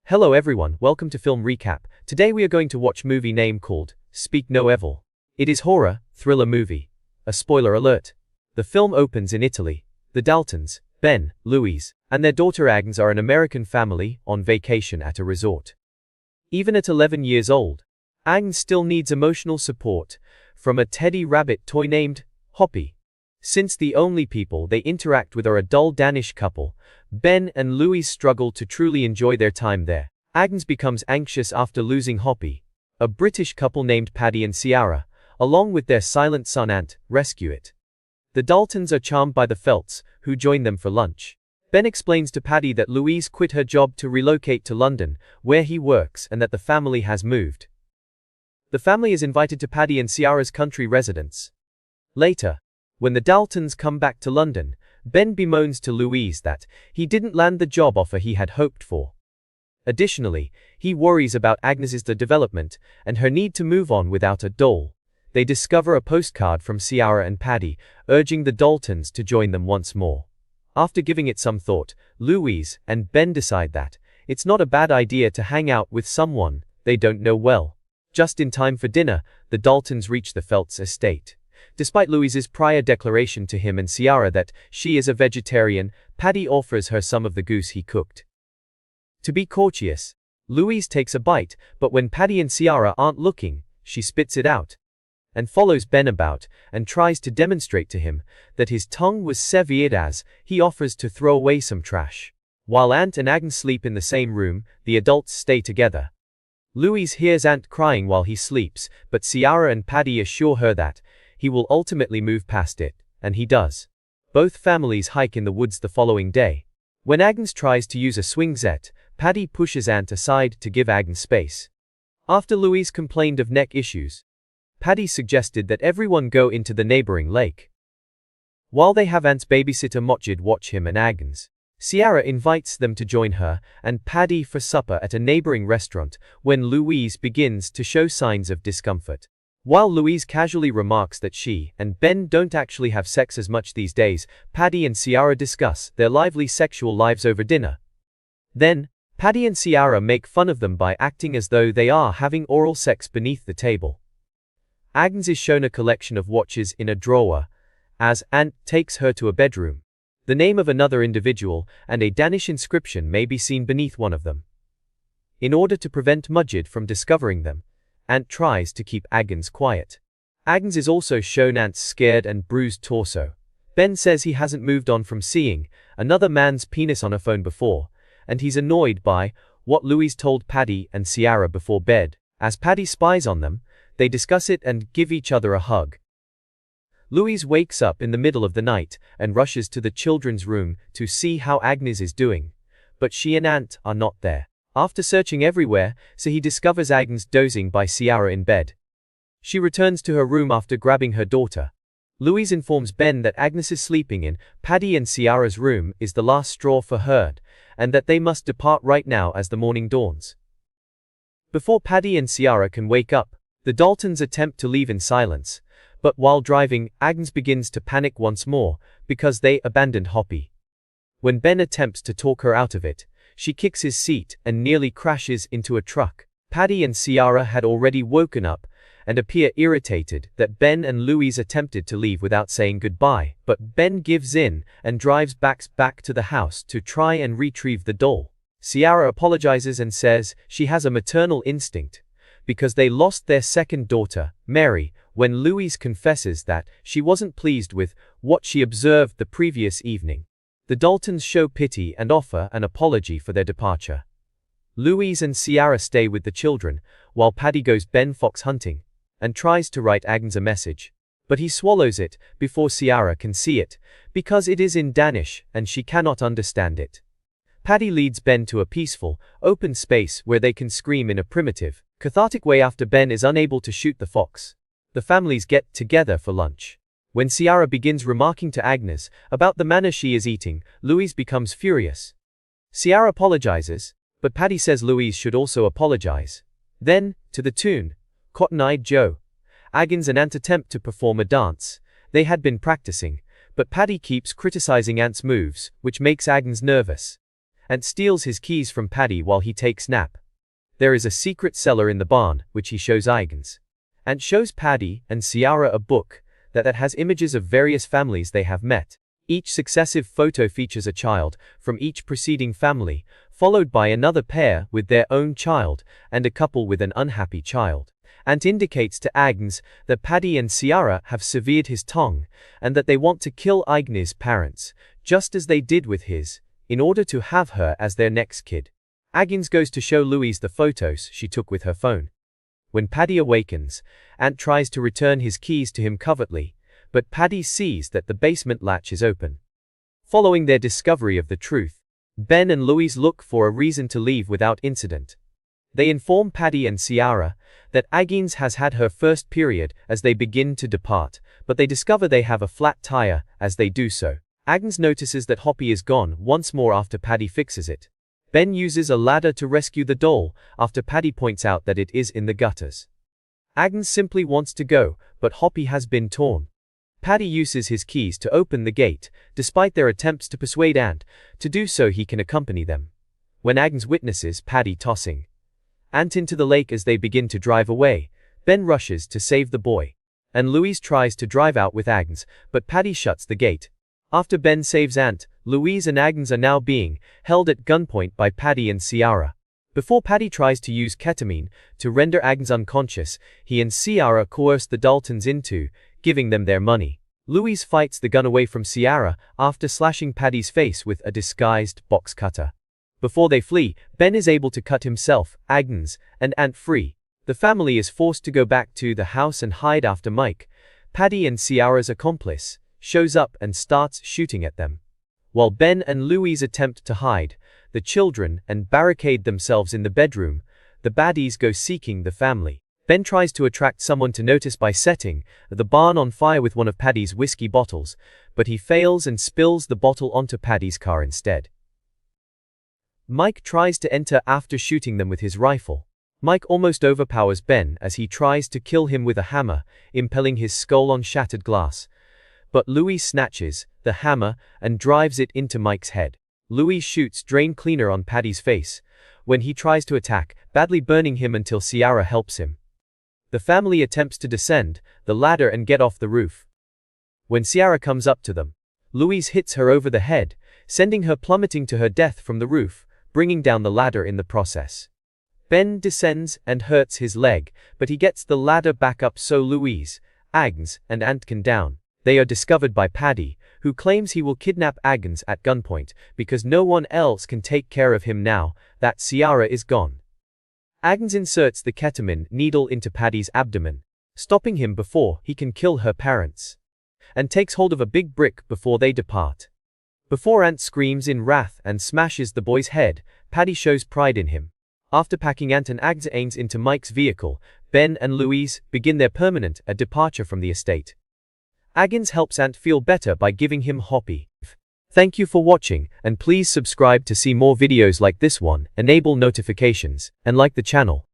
Hello everyone, welcome to Film Recap. Today we are going to watch movie name called Speak No Evil. It is horror, thriller movie. A spoiler alert. The film opens in Italy. The Daltons, Ben, Louise, and their daughter Agnes are an American family on vacation at a resort. Even at 11 years old, Agnes still needs emotional support from a teddy rabbit toy named Hoppy. Since the only people they interact with are a dull Danish couple, Ben and Louise struggle to truly enjoy their time there. Agnes becomes anxious after losing Hoppy. A British couple named Paddy and Ciara, along with their silent son Ant, rescue it. The Daltons are charmed by the Felts, who join them for lunch. Ben explains to Paddy that Louise quit her job to relocate to London, where he works, and that the family has moved. The family is invited to Paddy and Ciara's country residence. Later, when the Daltons come back to London, Ben bemoans to Louise that he didn't land the job offer he had hoped for. Additionally, he worries about Agnes's development and her need to move on without a doll. They discover a postcard from Ciara and Paddy, urging the Daltons to join them once more. After giving it some thought, Louise and Ben decide that it's not a bad idea to hang out with someone they don't know well. Just in time for dinner, the Daltons reach the Felts' estate. Despite Louise's prior declaration to him and Ciara that she is a vegetarian, Paddy offers her some of the goose he cooked. To be courteous, Louise takes a bite, but when Paddy and Ciara aren't looking, she spits it out and follows Ben about and tries to demonstrate to him that his tongue was severed as he offers to throw away some trash. While Ant and Agnes sleep in the same room, the adults stay together. Louise hears Ant crying while he sleeps, but Ciara and Paddy assure her that he will ultimately move past it, and he does. Both families hike in the woods the following day. When Agnes tries to use a swing set, Paddy pushes Ant aside to give Agnes space. After Louise complained of neck issues, Paddy suggested that everyone go into the neighboring lake. While they have Ant's babysitter Mojid watch him and Agnes, Ciara invites them to join her and Paddy for supper at a neighboring restaurant when Louise begins to show signs of discomfort. While Louise casually remarks that she and Ben don't actually have sex as much these days, Paddy and Ciara discuss their lively sexual lives over dinner. Then, Paddy and Ciara make fun of them by acting as though they are having oral sex beneath the table. Agnes is shown a collection of watches in a drawer, as Ant takes her to a bedroom. The name of another individual and a Danish inscription may be seen beneath one of them. In order to prevent Mujid from discovering them, Ant tries to keep Agnes quiet. Agnes is also shown Ant's scared and bruised torso. Ben says he hasn't moved on from seeing another man's penis on a phone before, and he's annoyed by what Louise told Paddy and Ciara before bed. As Paddy spies on them, they discuss it and give each other a hug. Louise wakes up in the middle of the night and rushes to the children's room to see how Agnes is doing, but she and Ant are not there. After searching everywhere, he discovers Agnes dozing by Ciara in bed. She returns to her room after grabbing her daughter. Louise informs Ben that Agnes is sleeping in Paddy and Ciara's room is the last straw for her, and that they must depart right now as the morning dawns. Before Paddy and Ciara can wake up, the Daltons attempt to leave in silence, but while driving, Agnes begins to panic once more because they abandoned Hoppy. When Ben attempts to talk her out of it, she kicks his seat and nearly crashes into a truck. Paddy and Ciara had already woken up and appear irritated that Ben and Louise attempted to leave without saying goodbye, but Ben gives in and drives back to the house to try and retrieve the doll. Ciara apologizes and says she has a maternal instinct because they lost their second daughter, Mary, when Louise confesses that she wasn't pleased with what she observed the previous evening. The Daltons show pity and offer an apology for their departure. Louise and Ciara stay with the children, while Paddy goes Ben fox hunting, and tries to write Agnes a message. But he swallows it before Ciara can see it, because it is in Danish and she cannot understand it. Paddy leads Ben to a peaceful, open space where they can scream in a primitive, cathartic way after Ben is unable to shoot the fox. The families get together for lunch. When Ciara begins remarking to Agnes about the manner she is eating, Louise becomes furious. Ciara apologizes, but Paddy says Louise should also apologize. Then, to the tune, Cotton-Eyed Joe, Agnes and Ant attempt to perform a dance they had been practicing, but Paddy keeps criticizing Ant's moves, which makes Agnes nervous. Ant steals his keys from Paddy while he takes nap. There is a secret cellar in the barn, which he shows Huygens. Ant shows Paddy and Ciara a book that has images of various families they have met. Each successive photo features a child from each preceding family, followed by another pair with their own child and a couple with an unhappy child. Ant indicates to Huygens that Paddy and Ciara have severed his tongue and that they want to kill Huygens' parents, just as they did with his, in order to have her as their next kid. Huygens goes to show Louise the photos she took with her phone. When Paddy awakens, Ant tries to return his keys to him covertly, but Paddy sees that the basement latch is open. Following their discovery of the truth, Ben and Louise look for a reason to leave without incident. They inform Paddy and Ciara that Huygens has had her first period as they begin to depart, but they discover they have a flat tire as they do so. Huygens notices that Hoppy is gone once more after Paddy fixes it. Ben uses a ladder to rescue the doll after Paddy points out that it is in the gutters. Huygens simply wants to go, but Hoppy has been torn. Paddy uses his keys to open the gate, despite their attempts to persuade Ant to do so he can accompany them. When Huygens witnesses Paddy tossing Ant into the lake as they begin to drive away, Ben rushes to save the boy. And Louise tries to drive out with Huygens, but Paddy shuts the gate. After Ben saves Ant, Louise and Huygens are now being held at gunpoint by Paddy and Ciara. Before Paddy tries to use ketamine to render Huygens unconscious, he and Ciara coerce the Daltons into giving them their money. Louise fights the gun away from Ciara after slashing Paddy's face with a disguised box cutter. Before they flee, Ben is able to cut himself, Huygens, and Ant free. The family is forced to go back to the house and hide after Mike, Paddy and Ciara's accomplice, shows up and starts shooting at them. While Ben and Louise attempt to hide the children and barricade themselves in the bedroom, the baddies go seeking the family. Ben tries to attract someone to notice by setting the barn on fire with one of Paddy's whiskey bottles, but he fails and spills the bottle onto Paddy's car instead. Mike tries to enter after shooting them with his rifle. Mike almost overpowers Ben as he tries to kill him with a hammer, impaling his skull on shattered glass. But Louise snatches the hammer and drives it into Mike's head. Louise shoots drain cleaner on Paddy's face when he tries to attack, badly burning him until Ciara helps him. The family attempts to descend the ladder and get off the roof. When Ciara comes up to them, Louise hits her over the head, sending her plummeting to her death from the roof, bringing down the ladder in the process. Ben descends and hurts his leg, but he gets the ladder back up so Louise, Huygens, and Ant can down. They are discovered by Paddy, who claims he will kidnap Huygens at gunpoint because no one else can take care of him now that Ciara is gone. Huygens inserts the ketamine needle into Paddy's abdomen, stopping him before he can kill her parents, and takes hold of a big brick before they depart. Before Ant screams in wrath and smashes the boy's head, Paddy shows pride in him. After packing Ant and Huygens into Mike's vehicle, Ben and Louise begin their permanent departure from the estate. Huygens helps Ant feel better by giving him Hoppy. Thank you for watching, and please subscribe to see more videos like this one, enable notifications, and like the channel.